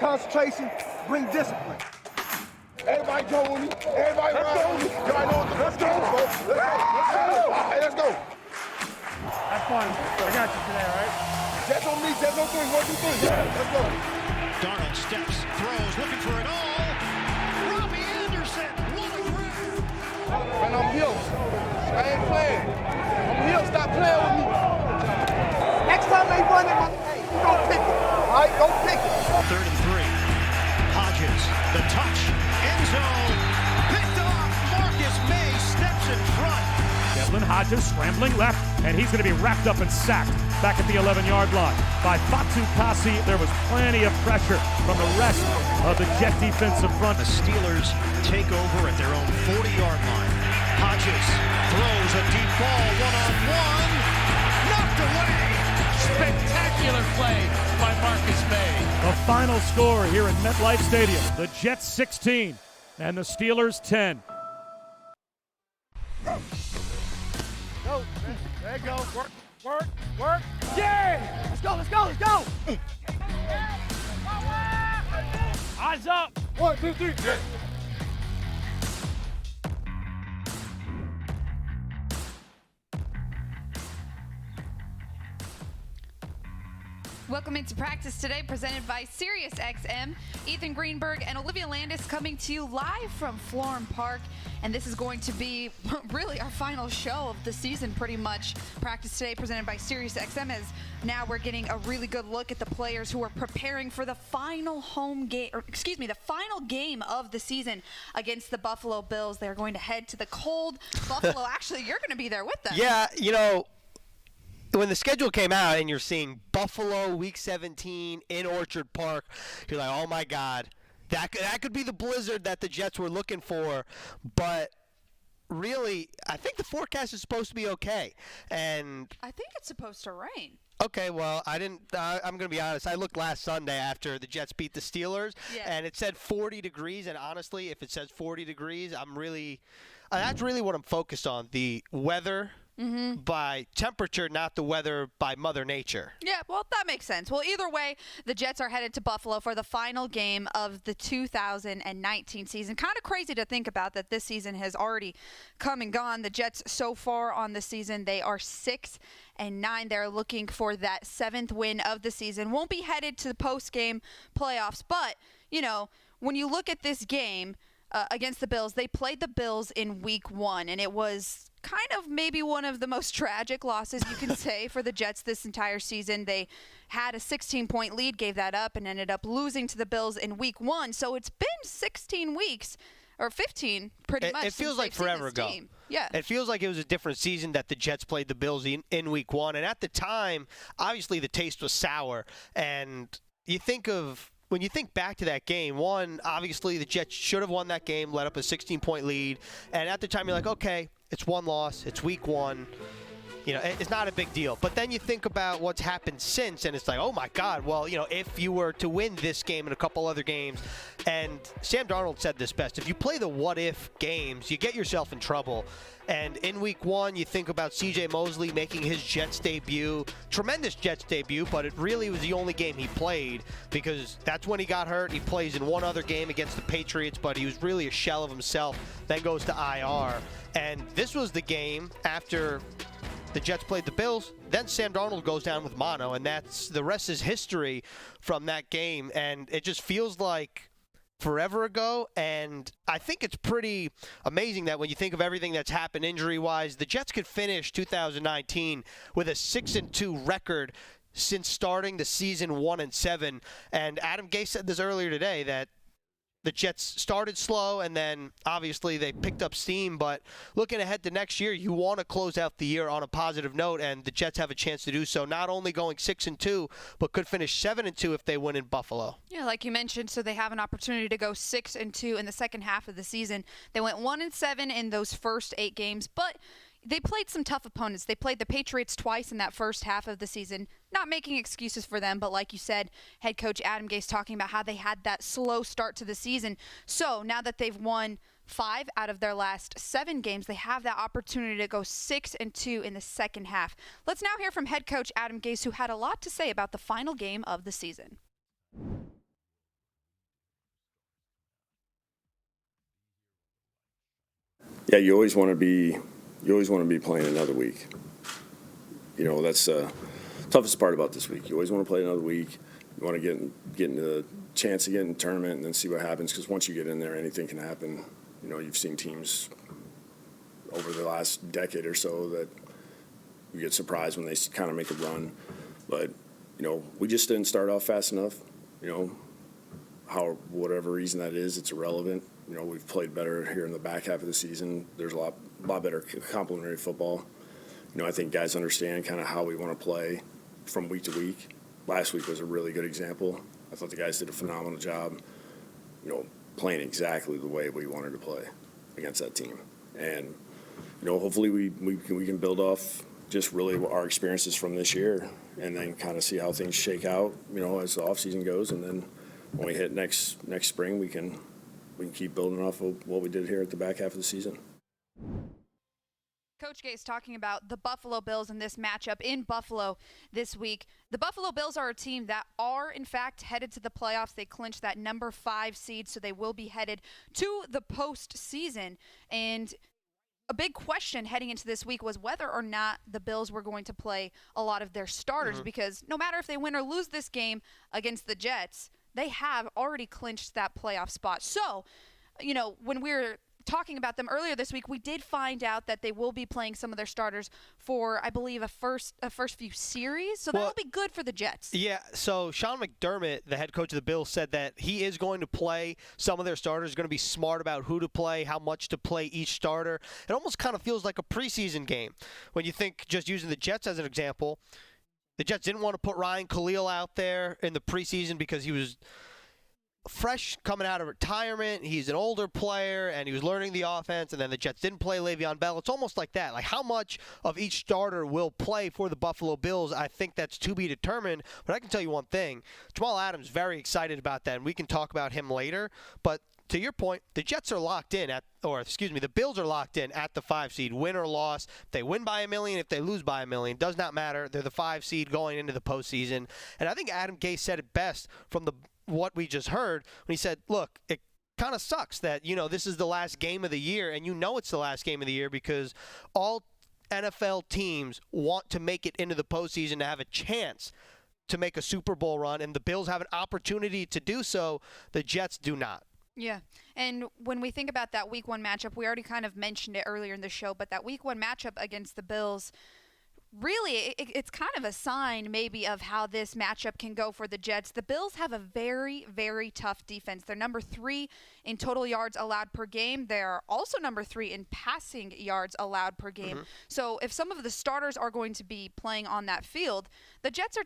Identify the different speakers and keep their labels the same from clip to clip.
Speaker 1: Concentration, bring discipline. Everybody go with me. Everybody run with me. Y'all know what let's go. Let's go. Hey, let's go.
Speaker 2: Have fun. I got you today, all right?
Speaker 1: Jets on me. Jets on 3. 1, 2, 3. Yeah, let's go.
Speaker 3: Darnold steps, throws, looking for it all. Robbie Anderson, what a grab.
Speaker 1: Man, I'm healed. I ain't playing. I'm healed. Stop playing with me. Next time they run it, hey, you don't pick it. All right, don't pick it.
Speaker 3: 3rd and 3. Hodges, the touch, end zone, picked off. Marcus May steps in front.
Speaker 2: Devlin Hodges scrambling left, and he's going to be wrapped up and sacked back at the 11-yard line by Fatu Kasi. There was plenty of pressure from the rest of the Jet defensive front.
Speaker 3: The Steelers take over at their own 40-yard line. Hodges throws a deep ball, one-on-one, knocked away. Spectacular play by Marcus May.
Speaker 2: The final score here at MetLife Stadium, the Jets 16 and the Steelers 10.
Speaker 1: Go. There you go. Work. Yeah! Let's go.
Speaker 2: Eyes up.
Speaker 1: 1, 2, 3. Yeah.
Speaker 4: Welcome into practice today, presented by SiriusXM. Ethan Greenberg and Olivia Landis coming to you live from Florham Park. And this is going to be really our final show of the season, pretty much. Practice today presented by SiriusXM, as now we're getting a really good look at the players who are preparing for the final the final game of the season against the Buffalo Bills. They're going to head to the cold Buffalo. Actually, you're going to be there with them.
Speaker 5: Yeah, you know, when the schedule came out and you're seeing Buffalo Week 17 in Orchard Park, you're like, oh my God, that could be the blizzard that the Jets were looking for. But really, I think the forecast is supposed to be okay. And
Speaker 4: I think it's supposed to rain.
Speaker 5: okay, well, I didn't. I'm going to be honest. I looked last Sunday after the Jets beat the Steelers, and it said 40 degrees. And honestly, if it says 40 degrees, that's really what I'm focused on: the weather. By temperature, not the weather by Mother Nature.
Speaker 4: Yeah, well, that makes sense. Well, either way, the Jets are headed to Buffalo for the final game of the 2019 season. Kind of crazy to think about that this season has already come and gone. The Jets so far on the season, they are 6-9. They're looking for that 7th win of the season. Won't be headed to the post-game playoffs, but, you know, when you look at this game against the Bills, they played the Bills in Week 1, and it was kind of maybe one of the most tragic losses you can say for the Jets this entire season. They had a 16-point lead, gave that up, and ended up losing to the Bills in Week 1. So it's been 16 weeks, or 15 pretty much.
Speaker 5: It feels like forever ago.
Speaker 4: Team. Yeah.
Speaker 5: It feels like it was a different season that the Jets played the Bills in Week 1. And at the time, obviously the taste was sour. And when you think back to that game, one, obviously the Jets should have won that game, led up a 16-point lead. And at the time, you're like, okay, it's one loss. It's Week 1. You know, it's not a big deal. But then you think about what's happened since, and it's like, oh, my God, well, you know, if you were to win this game and a couple other games, and Sam Darnold said this best, if you play the what-if games, you get yourself in trouble. And in Week 1, you think about C.J. Mosley making his Jets debut. Tremendous Jets debut, but it really was the only game he played because that's when he got hurt. He plays in one other game against the Patriots, but he was really a shell of himself, then goes to IR. And this was the game after the Jets played the Bills. Then Sam Darnold goes down with mono, and the rest is history from that game. And it just feels like forever ago, and I think it's pretty amazing that when you think of everything that's happened injury-wise, the Jets could finish 2019 with a 6-2 record since starting the season 1-7. And Adam Gase said this earlier today that the Jets started slow, and then obviously they picked up steam. But looking ahead to next year, you want to close out the year on a positive note, and the Jets have a chance to do so. Not only going 6-2, but could finish 7-2 if they win in Buffalo.
Speaker 4: Yeah, like you mentioned, so they have an opportunity to go 6-2 in the second half of the season. They went 1-7 in those first 8 games, but they played some tough opponents. They played the Patriots twice in that first half of the season. Not making excuses for them, but like you said, head coach Adam Gase talking about how they had that slow start to the season. So now that they've won 5 out of their last 7 games, they have that opportunity to go 6-2 in the second half. Let's now hear from head coach Adam Gase, who had a lot to say about the final game of the season.
Speaker 6: Yeah, you always want to be playing another week. You know, that's the toughest part about this week. You always want to play another week. You want to get into the chance to get in the tournament and then see what happens, because once you get in there, anything can happen. You know, you've seen teams over the last decade or so that you get surprised when they kind of make a run. But, you know, we just didn't start off fast enough. You know, whatever reason that is, it's irrelevant. You know, we've played better here in the back half of the season. There's a lot better complementary football. You know, I think guys understand kind of how we want to play from week to week. Last week was a really good example. I thought the guys did a phenomenal job, you know, playing exactly the way we wanted to play against that team. And, you know, hopefully we can build off just really our experiences from this year and then kind of see how things shake out, you know, as the offseason goes. And then when we hit next spring, we can keep building off of what we did here at the back half of the season.
Speaker 4: Coach Gase talking about the Buffalo Bills and this matchup in Buffalo this week. The Buffalo Bills are a team that are, in fact, headed to the playoffs. They clinched that number 5 seed, so they will be headed to the postseason. And a big question heading into this week was whether or not the Bills were going to play a lot of their starters, because no matter if they win or lose this game against the Jets, they have already clinched that playoff spot. So, you know, when we're talking about them earlier this week, we did find out that they will be playing some of their starters for, I believe, a first few series. So that'll be good for the Jets.
Speaker 5: Yeah, so Sean McDermott, the head coach of the Bills, said that he is going to play some of their starters, going to be smart about who to play, how much to play each starter. It almost kind of feels like a preseason game. When you think, just using the Jets as an example, the Jets didn't want to put Ryan Khalil out there in the preseason because he was fresh coming out of retirement. He's an older player, and he was learning the offense, and then the Jets didn't play Le'Veon Bell. It's almost like that. Like, how much of each starter will play for the Buffalo Bills, I think that's to be determined. But I can tell you one thing. Jamal Adams very excited about that, and we can talk about him later. But to your point, the Jets are locked in the Bills are locked in at the 5 seed, win or loss. If they win by $1 million, if they lose by $1 million, does not matter. They're the 5 seed going into the postseason. And I think Adam Gase said it best from what we just heard when he said, look, it kind of sucks that, you know, this is the last game of the year, and you know it's the last game of the year because all NFL teams want to make it into the postseason to have a chance to make a Super Bowl run, and the Bills have an opportunity to do so. The Jets do not.
Speaker 4: Yeah, and when we think about that Week 1 matchup, we already kind of mentioned it earlier in the show, but that Week 1 matchup against the Bills, really, it's kind of a sign maybe of how this matchup can go for the Jets. The Bills have a very, very tough defense. They're number 3 in total yards allowed per game. They're also number 3 in passing yards allowed per game. So if some of the starters are going to be playing on that field, the Jets are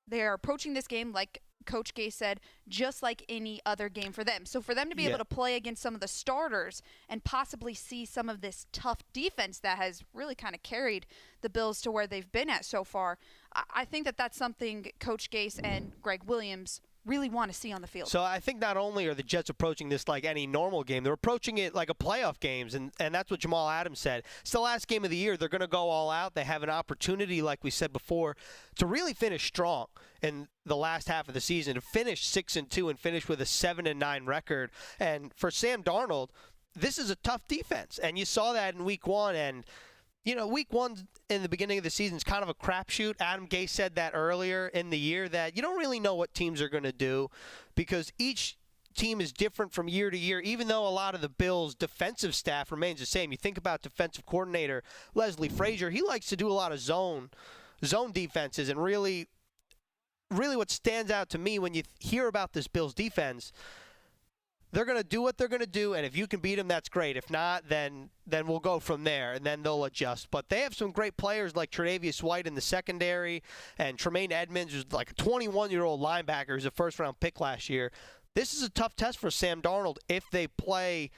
Speaker 4: they're approaching this game like Coach Gase said, just like any other game for them. So for them to be able to play against some of the starters and possibly see some of this tough defense that has really kind of carried the Bills to where they've been at so far, I think that that's something Coach Gase and Greg Williams really want to see on the field.
Speaker 5: So I think not only are the Jets approaching this like any normal game, they're approaching it like a playoff games, and that's what Jamal Adams said. It's the last game of the year. They're going to go all out. They have an opportunity, like we said before, to really finish strong in the last half of the season, to finish 6-2 and finish with a 7-9 record. And for Sam Darnold, this is a tough defense, and you saw that in Week 1, and you know, Week 1 in the beginning of the season is kind of a crapshoot. Adam Gase said that earlier in the year, that you don't really know what teams are going to do because each team is different from year to year, even though a lot of the Bills' defensive staff remains the same. You think about defensive coordinator Leslie Frazier. He likes to do a lot of zone defenses, and really what stands out to me when you hear about this Bills defense, they're going to do what they're going to do, and if you can beat them, that's great. If not, then we'll go from there, and then they'll adjust. But they have some great players like Tre'Davious White in the secondary, and Tremaine Edmonds, who's like a 21-year-old linebacker who's a first-round pick last year. This is a tough test for Sam Darnold if they play.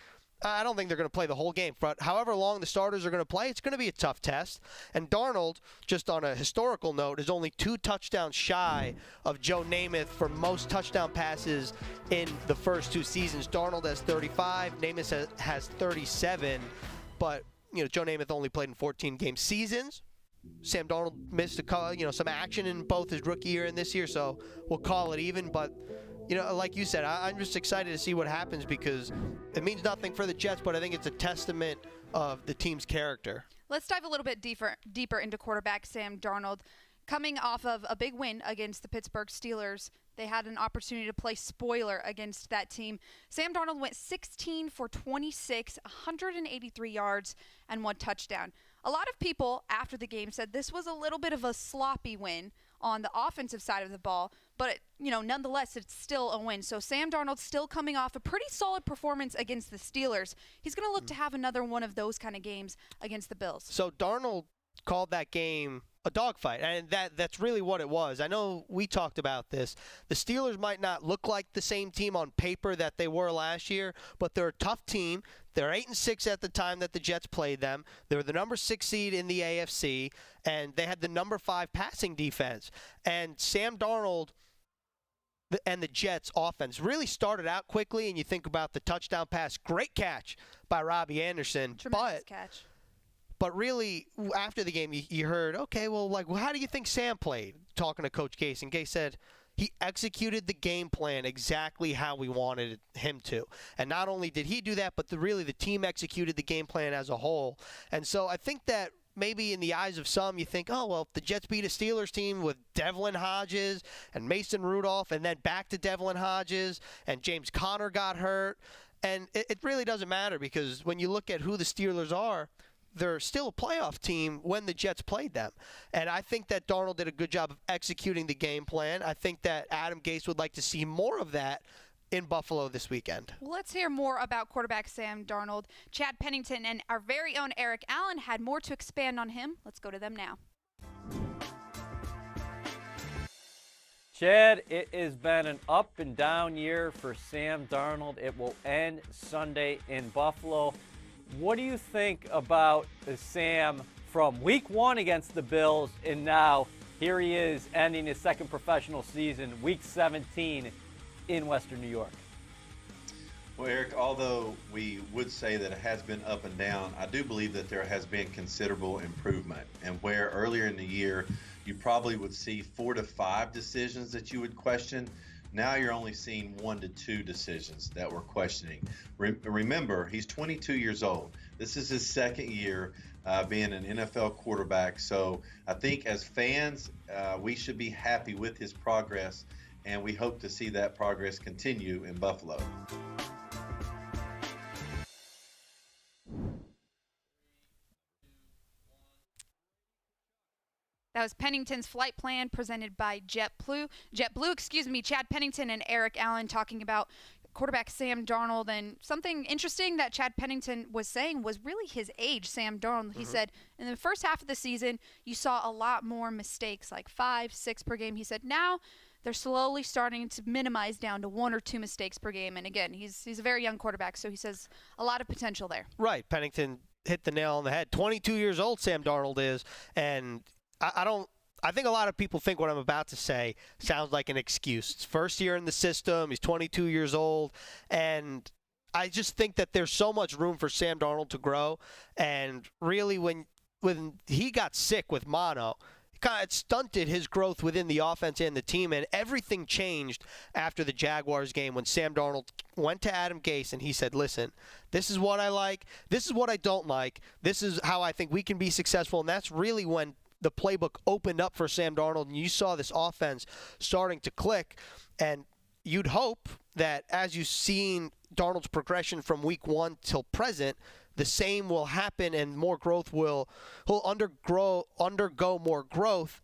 Speaker 5: I don't think they're going to play the whole game, but however long the starters are going to play, it's going to be a tough test. And Darnold, just on a historical note, is only 2 touchdowns shy of Joe Namath for most touchdown passes in the first 2 seasons. Darnold has 35, Namath has 37, but you know, Joe Namath only played in 14-game seasons. Sam Darnold missed some action in both his rookie year and this year, so we'll call it even. But like you said, I'm just excited to see what happens because it means nothing for the Jets, but I think it's a testament of the team's character.
Speaker 4: Let's dive a little bit deeper into quarterback Sam Darnold. Coming off of a big win against the Pittsburgh Steelers, they had an opportunity to play spoiler against that team. Sam Darnold went 16 for 26, 183 yards, and 1 touchdown. A lot of people after the game said this was a little bit of a sloppy win on the offensive side of the ball, but nonetheless, it's still a win. So Sam Darnold still coming off a pretty solid performance against the Steelers. He's going to look to have another one of those kind of games against the Bills.
Speaker 5: So Darnold called that game a dogfight, and that's really what it was. I know we talked about this. The Steelers might not look like the same team on paper that they were last year, but they're a tough team. They're 8-6 at the time that the Jets played them. They were the number 6 seed in the AFC, and they had the number 5 passing defense. And Sam Darnold and the Jets offense really started out quickly, and you think about the touchdown pass. Great catch by Robbie Anderson.
Speaker 4: Tremendous catch.
Speaker 5: But really, after the game, you heard, okay, well, how do you think Sam played? Talking to Coach Gase, and Gase said he executed the game plan exactly how we wanted him to. And not only did he do that, but really the team executed the game plan as a whole. And so I think that maybe in the eyes of some, you think, oh, well, if the Jets beat a Steelers team with Devlin Hodges and Mason Rudolph, and then back to Devlin Hodges, and James Conner got hurt, and it really doesn't matter because when you look at who the Steelers are, they're still a playoff team when the Jets played them. And I think that Darnold did a good job of executing the game plan. I think that Adam Gase would like to see more of that in Buffalo this weekend.
Speaker 4: Well, let's hear more about quarterback Sam Darnold. Chad Pennington and our very own Eric Allen had more to expand on him. Let's go to them now.
Speaker 7: Chad, it has been an up and down year for Sam Darnold. It will end Sunday in Buffalo. What do you think about Sam from week 1 against the Bills, and now here he is ending his second professional season, week 17 in Western New York?
Speaker 8: Well, Eric, although we would say that it has been up and down, I do believe that there has been considerable improvement. And where earlier in the year you probably would see 4 to 5 decisions that you would question, now you're only seeing 1 to 2 decisions that we're questioning. Remember, he's 22 years old. This is his second year being an NFL quarterback. So I think as fans, we should be happy with his progress, and we hope to see that progress continue in Buffalo.
Speaker 4: That was Pennington's flight plan presented by JetBlue. Chad Pennington and Eric Allen talking about quarterback Sam Darnold. And something interesting that Chad Pennington was saying was really his age, Sam Darnold. He said in the first half of the season, you saw a lot more mistakes, like 5, 6 per game. He said now they're slowly starting to minimize down to 1 or 2 mistakes per game. And again, he's a very young quarterback, so he says a lot of potential there.
Speaker 5: Right. Pennington hit the nail on the head. 22 years old Sam Darnold is, and I think a lot of people think what I'm about to say sounds like an excuse. It's first year in the system. He's 22 years old. And I just think that there's so much room for Sam Darnold to grow. And really, when he got sick with mono, it stunted his growth within the offense and the team. And everything changed after the Jaguars game when Sam Darnold went to Adam Gase and he said, listen, this is what I like. This is what I don't like. This is how I think we can be successful. And that's really when the playbook opened up for Sam Darnold, and you saw this offense starting to click. And you'd hope that as you've seen Darnold's progression from week 1 till present, the same will happen and more growth he'll undergo more growth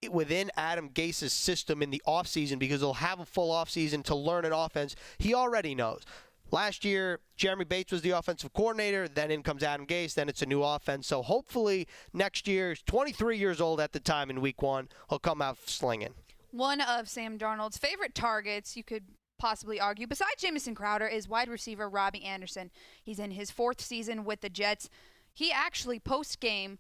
Speaker 5: within Adam Gase's system in the offseason, because he'll have a full offseason to learn an offense he already knows. Last year, Jeremy Bates was the offensive coordinator. Then in comes Adam Gase. Then it's a new offense. So hopefully next year, he's 23 years old at the time in week 1, he'll come out slinging.
Speaker 4: One of Sam Darnold's favorite targets, you could possibly argue, besides Jamison Crowder, is wide receiver Robbie Anderson. He's in his 4th season with the Jets. He actually, post-game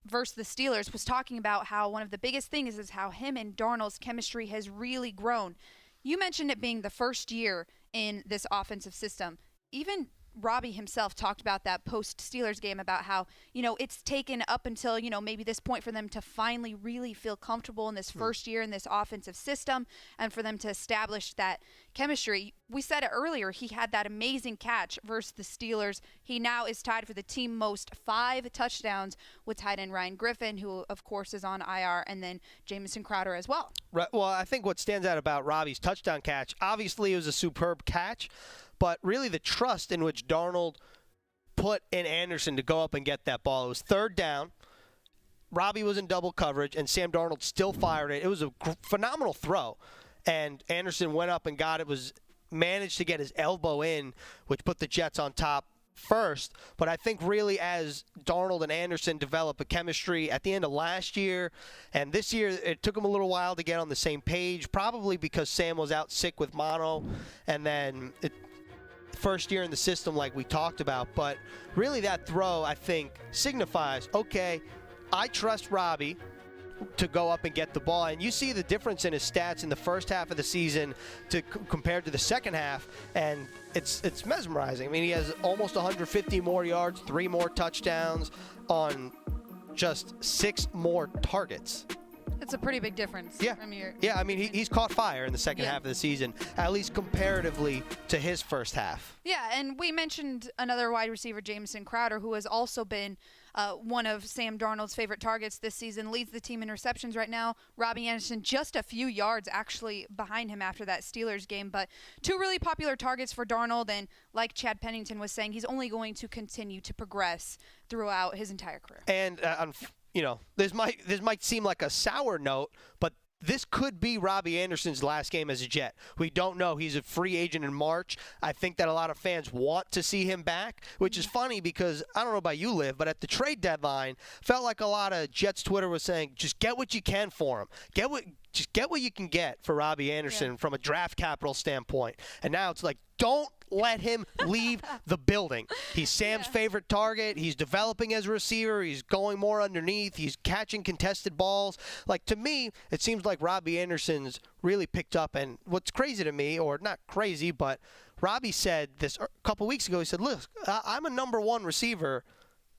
Speaker 4: versus the Steelers, was talking about how one of the biggest things is how him and Darnold's chemistry has really grown. You mentioned it being the first year in this offensive system. Even Robbie himself talked about that post-Steelers game about how, it's taken up until, maybe this point for them to finally really feel comfortable in this first year in this offensive system and for them to establish that chemistry. We said it earlier, he had that amazing catch versus the Steelers. He now is tied for the team most 5 touchdowns with tight end Ryan Griffin, who, of course, is on IR, and then Jamison Crowder as well.
Speaker 5: Right. Well, I think what stands out about Robbie's touchdown catch, obviously it was a superb catch, but really the trust in which Darnold put in Anderson to go up and get that ball. It was 3rd down. Robbie was in double coverage, and Sam Darnold still fired it. It was a phenomenal throw. And Anderson went up and got it, managed to get his elbow in, which put the Jets on top first. But I think really as Darnold and Anderson develop a chemistry at the end of last year and this year, it took them a little while to get on the same page, probably because Sam was out sick with mono, and then first year in the system like we talked about. But really that throw, I think, signifies, okay, I trust Robbie to go up and get the ball. And you see the difference in his stats in the first half of the season compared to the second half, and it's mesmerizing. I mean, he has almost 150 more yards, 3 more touchdowns on just 6 more targets.
Speaker 4: It's a pretty big difference.
Speaker 5: Yeah, I mean, he's caught fire in the second half of the season, at least comparatively to his first half.
Speaker 4: Yeah, and we mentioned another wide receiver, Jamison Crowder, who has also been one of Sam Darnold's favorite targets this season, leads the team in receptions right now. Robbie Anderson just a few yards actually behind him after that Steelers game. But 2 really popular targets for Darnold, and like Chad Pennington was saying, he's only going to continue to progress throughout his entire career.
Speaker 5: And this might seem like a sour note, but this could be Robbie Anderson's last game as a Jet. We don't know. He's a free agent in March. I think that a lot of fans want to see him back, which is funny because I don't know about you, Liv, but at the trade deadline, felt like a lot of Jets Twitter was saying, just get what you can for him. Just get what you can get for Robbie Anderson from a draft capital standpoint. And now it's like, don't let him leave the building. He's Sam's favorite target. He's developing as a receiver. He's going more underneath. He's catching contested balls. Like, to me, it seems like Robbie Anderson's really picked up. And what's crazy to me, or not crazy, but Robbie said this a couple weeks ago. He said, look, I'm a number 1 receiver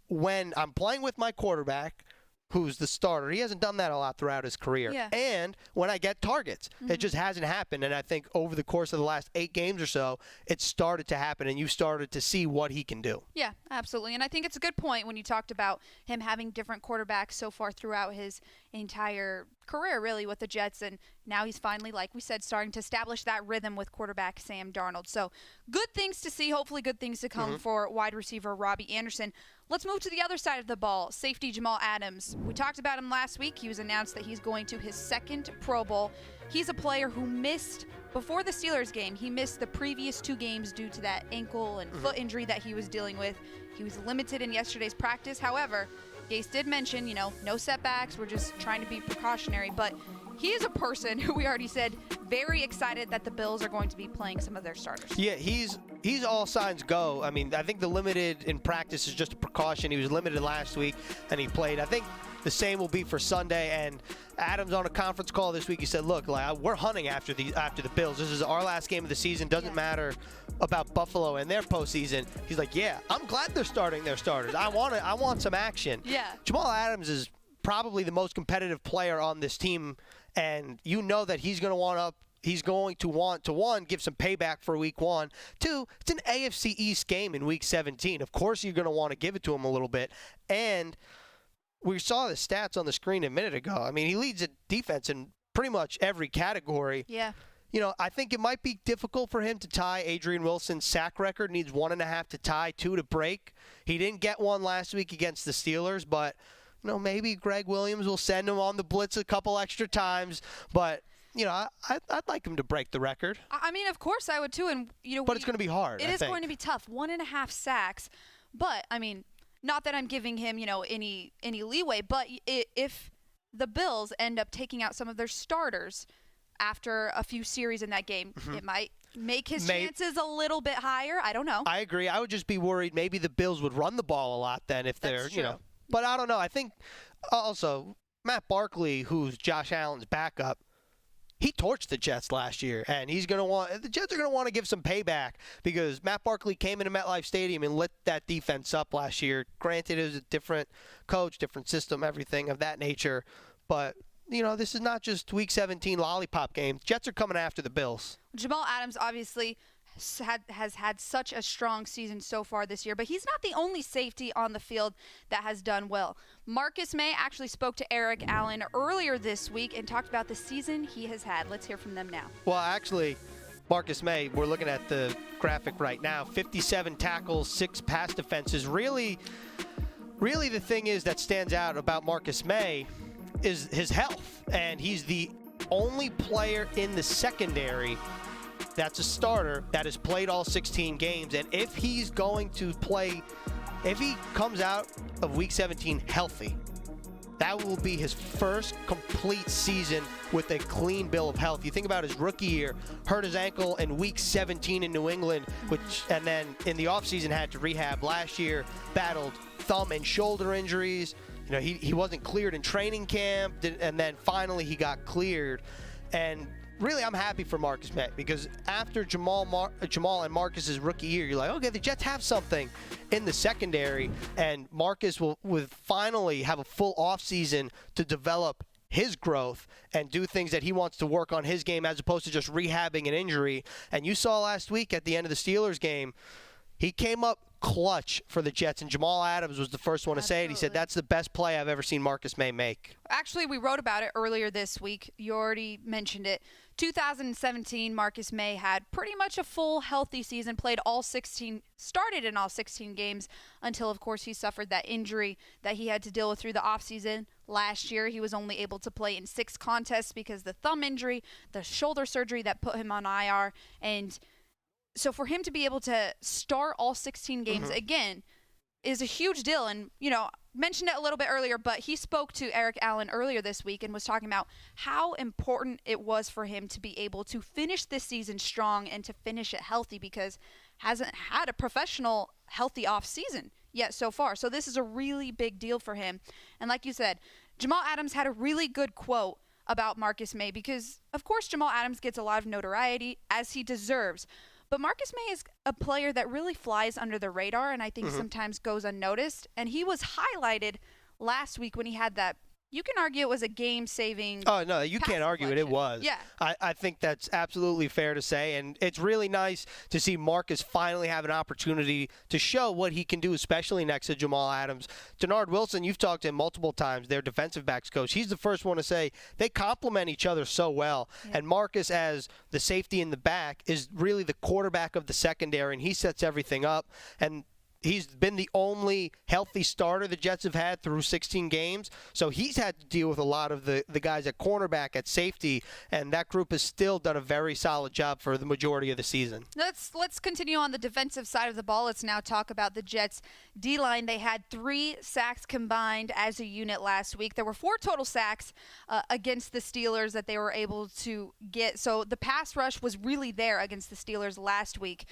Speaker 5: when I'm playing with my quarterback, who's the starter. He hasn't done that a lot throughout his career. Yeah. And when I get targets, it just hasn't happened. And I think over the course of the last 8 games or so, it started to happen, and you started to see what he can do.
Speaker 4: Yeah, absolutely. And I think it's a good point when you talked about him having different quarterbacks so far throughout his entire career, really, with the Jets. And now he's finally, like we said, starting to establish that rhythm with quarterback Sam Darnold. So good things to see, hopefully good things to come for wide receiver Robbie Anderson. Let's move to the other side of the ball. Safety Jamal Adams. We talked about him last week. He was announced that he's going to his 2nd Pro Bowl. He's a player who missed, before the Steelers game, he missed the previous 2 games due to that ankle and foot injury that he was dealing with. He was limited in yesterday's practice. However, Gase did mention, no setbacks. We're just trying to be precautionary. But he is a person who we already said very excited that the Bills are going to be playing some of their starters.
Speaker 5: Yeah, he's all signs go. I mean, I think the limited in practice is just a precaution. He was limited last week, and he played. I think the same will be for Sunday. And Adams on a conference call this week, he said, look, we're hunting after the Bills. This is our last game of the season. Doesn't matter about Buffalo and their postseason. He's like, yeah, I'm glad they're starting their starters. I want some action.
Speaker 4: Yeah.
Speaker 5: Jamal Adams is probably the most competitive player on this team, and you know that he's going to want to, one, give some payback for week 1. 2, it's an AFC East game in week 17. Of course you're going to want to give it to him a little bit. And we saw the stats on the screen a minute ago. I mean, he leads the defense in pretty much every category.
Speaker 4: Yeah.
Speaker 5: I think it might be difficult for him to tie Adrian Wilson's sack record. Needs 1.5 to tie, 2 to break. He didn't get one last week against the Steelers, but maybe Greg Williams will send him on the blitz a couple extra times. But I'd like him to break the record.
Speaker 4: I mean, of course I would too. And
Speaker 5: but it's going to be hard.
Speaker 4: It is going to be tough. 1.5 sacks. But I mean, not that I'm giving him any leeway. But if the Bills end up taking out some of their starters after a few series in that game, it might make his chances a little bit higher. I don't know.
Speaker 5: I agree. I would just be worried maybe the Bills would run the ball a lot then if they're But I don't know. I think also Matt Barkley, who's Josh Allen's backup, he torched the Jets last year, and the Jets are going to want to give some payback because Matt Barkley came into MetLife Stadium and lit that defense up last year. Granted, it was a different coach, different system, everything of that nature, but this is not just Week 17 lollipop game. Jets are coming after the Bills.
Speaker 4: Jamal Adams obviously has had such a strong season so far this year, but he's not the only safety on the field that has done well. Marcus May actually spoke to Eric Allen earlier this week and talked about the season he has had. Let's hear from them now.
Speaker 5: Well, actually, Marcus May, we're looking at the graphic right now, 57 tackles, 6 pass defenses. Really the thing is that stands out about Marcus May is his health, and he's the only player in the secondary that's a starter that has played all 16 games. And if he's going to play, if he comes out of Week 17 healthy, that will be his first complete season with a clean bill of health. You think about his rookie year, hurt his ankle in Week 17 in New England, and then in the offseason had to rehab. Last year, battled thumb and shoulder injuries. He wasn't cleared in training camp, and then finally he got cleared. And really, I'm happy for Marcus May because after Jamal and Marcus's rookie year, you're like, okay, the Jets have something in the secondary, and Marcus will finally have a full offseason to develop his growth and do things that he wants to work on his game as opposed to just rehabbing an injury. And you saw last week at the end of the Steelers game, he came up clutch for the Jets, and Jamal Adams was the first one to say it. He said, that's the best play I've ever seen Marcus May make.
Speaker 4: Actually, we wrote about it earlier this week. You already mentioned it. 2017, Marcus May had pretty much a full healthy season, started in all 16 games until, of course, he suffered that injury that he had to deal with through the offseason. Last year, he was only able to play in 6 contests because the thumb injury, the shoulder surgery that put him on IR, and so for him to be able to start all 16 games again is a huge deal. And, mentioned it a little bit earlier, but he spoke to Eric Allen earlier this week and was talking about how important it was for him to be able to finish this season strong and to finish it healthy because hasn't had a professional healthy off season yet so far. So this is a really big deal for him. And like you said, Jamal Adams had a really good quote about Marcus May because, of course, Jamal Adams gets a lot of notoriety as he deserves. But Marcus May is a player that really flies under the radar and I think sometimes goes unnoticed. And he was highlighted last week when he had that, you can argue it was a game-saving.
Speaker 5: Oh, no, you can't argue it. It was.
Speaker 4: Yeah.
Speaker 5: I think that's absolutely fair to say. And it's really nice to see Marcus finally have an opportunity to show what he can do, especially next to Jamal Adams. Denard Wilson, you've talked to him multiple times, their defensive backs coach. He's the first one to say they complement each other so well. Yeah. And Marcus, as the safety in the back, is really the quarterback of the secondary, and he sets everything up. And he's been the only healthy starter the Jets have had through 16 games. So he's had to deal with a lot of the guys at cornerback, at safety, and that group has still done a very solid job for the majority of the season.
Speaker 4: Let's continue on the defensive side of the ball. Let's now talk about the Jets' D-line. They had 3 sacks combined as a unit last week. There were 4 total sacks against the Steelers that they were able to get. So the pass rush was really there against the Steelers last week.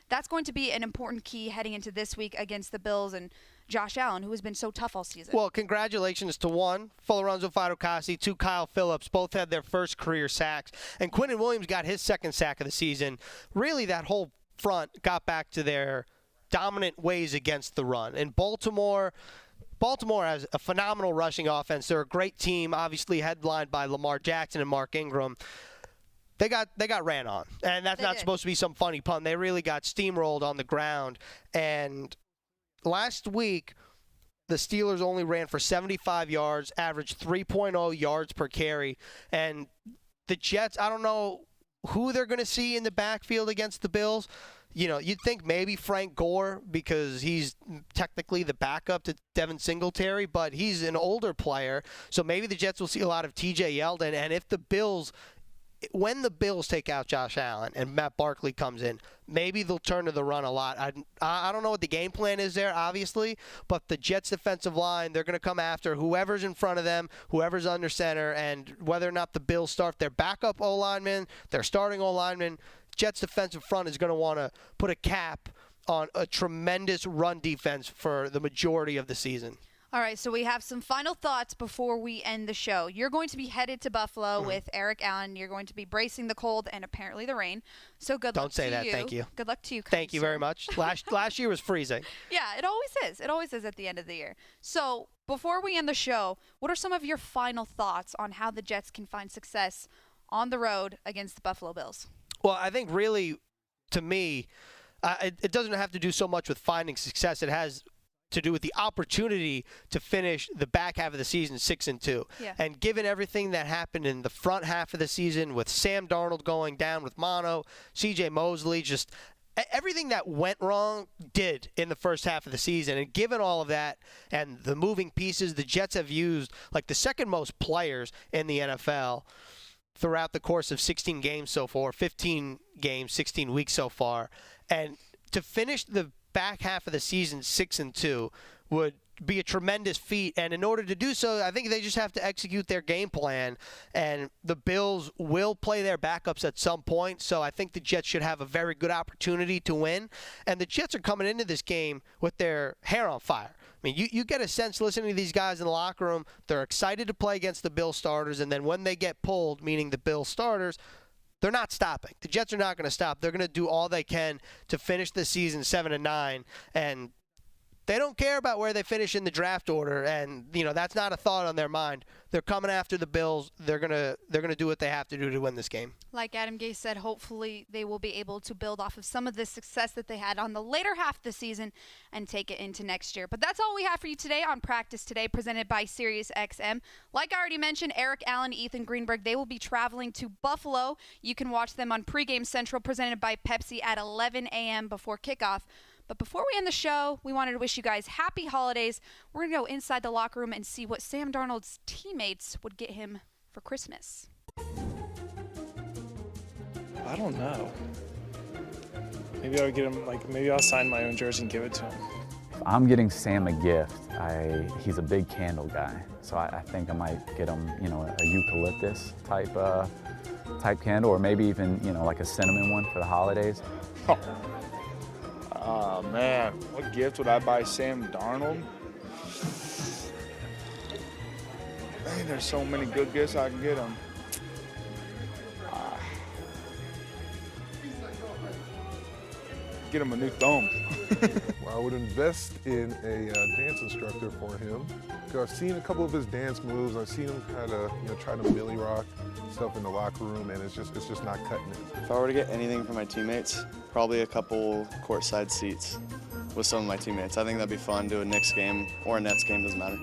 Speaker 4: That's going to be an important key heading into this week against the Bills and Josh Allen, who has been so tough all season.
Speaker 5: Well, congratulations to 1, Folorunso Fatukasi, 2, Kyle Phillips. Both had their first career sacks. And Quinnen Williams got his second sack of the season. Really, that whole front got back to their dominant ways against the run. And Baltimore has a phenomenal rushing offense. They're a great team, obviously headlined by Lamar Jackson and Mark Ingram. They got ran on, and that's not supposed to be some funny pun. They really got steamrolled on the ground. And last week, the Steelers only ran for 75 yards, averaged 3.0 yards per carry. And the Jets, I don't know who they're going to see in the backfield against the Bills. You'd think maybe Frank Gore because he's technically the backup to Devin Singletary, but he's an older player. So maybe the Jets will see a lot of TJ Yeldon. And when the Bills take out Josh Allen and Matt Barkley comes in, maybe they'll turn to the run a lot. I don't know what the game plan is there, obviously, but the Jets' defensive line, they're going to come after whoever's in front of them, whoever's under center, and whether or not the Bills start their backup O-lineman, their starting O-lineman, Jets' defensive front is going to want to put a cap on a tremendous run defense for the majority of the season.
Speaker 4: All right, so we have some final thoughts before we end the show. You're going to be headed to Buffalo with Eric Allen. You're going to be bracing the cold and apparently the rain. So good luck to you.
Speaker 5: Don't say that. Thank you.
Speaker 4: Good luck to you.
Speaker 5: Thank you very much. Last year was freezing.
Speaker 4: Yeah, it always is. It always is at the end of the year. So before we end the show, what are some of your final thoughts on how the Jets can find success on the road against the Buffalo Bills?
Speaker 5: Well, I think really, to me, it doesn't have to do so much with finding success. It has to do with the opportunity to finish the back half of the season 6-2.
Speaker 4: Yeah.
Speaker 5: And given everything that happened in the front half of the season with Sam Darnold going down with mono, C.J. Mosley, just everything that went wrong did in the first half of the season. And given all of that and the moving pieces, the Jets have used like the second most players in the NFL throughout the course of 16 games so far, 15 games, 16 weeks so far. And to finish the back half of the season 6-2 would be a tremendous feat, and in order to do so, I think they just have to execute their game plan, and the Bills will play their backups at some point, so I think the Jets should have a very good opportunity to win, and the Jets are coming into this game with their hair on fire. I mean, you get a sense listening to these guys in the locker room, they're excited to play against the Bills starters, and then when they get pulled, meaning the Bills starters, they're not stopping. The Jets are not going to stop. They're going to do all they can to finish the season 7-9, and they don't care about where they finish in the draft order, and that's not a thought on their mind. They're coming after the Bills. They're gonna do what they have to do to win this game.
Speaker 4: Like Adam Gase said, hopefully they will be able to build off of some of the success that they had on the later half of the season and take it into next year. But that's all we have for you today on Practice Today, presented by SiriusXM. Like I already mentioned, Eric Allen, Ethan Greenberg, they will be traveling to Buffalo. You can watch them on Pregame Central, presented by Pepsi at 11 a.m. before kickoff. But before we end the show, we wanted to wish you guys happy holidays. We're going to go inside the locker room and see what Sam Darnold's teammates would get him for Christmas.
Speaker 9: I don't know. Maybe I'll get him, maybe I'll sign my own jersey and give it to him.
Speaker 10: If I'm getting Sam a gift, he's a big candle guy. So I think I might get him, a eucalyptus type candle, or maybe even, like a cinnamon one for the holidays.
Speaker 11: Oh, man, what gift would I buy Sam Darnold? Man, there's so many good gifts I can get him. Get him a new thumb.
Speaker 12: Well, I would invest in a dance instructor for him. Because I've seen a couple of his dance moves. I've seen him kind of, try to Millie Rock stuff in the locker room, and it's just not cutting it.
Speaker 13: If I were to get anything for my teammates, probably a couple courtside seats with some of my teammates. I think that'd be fun. Do a Knicks game or a Nets game, doesn't matter.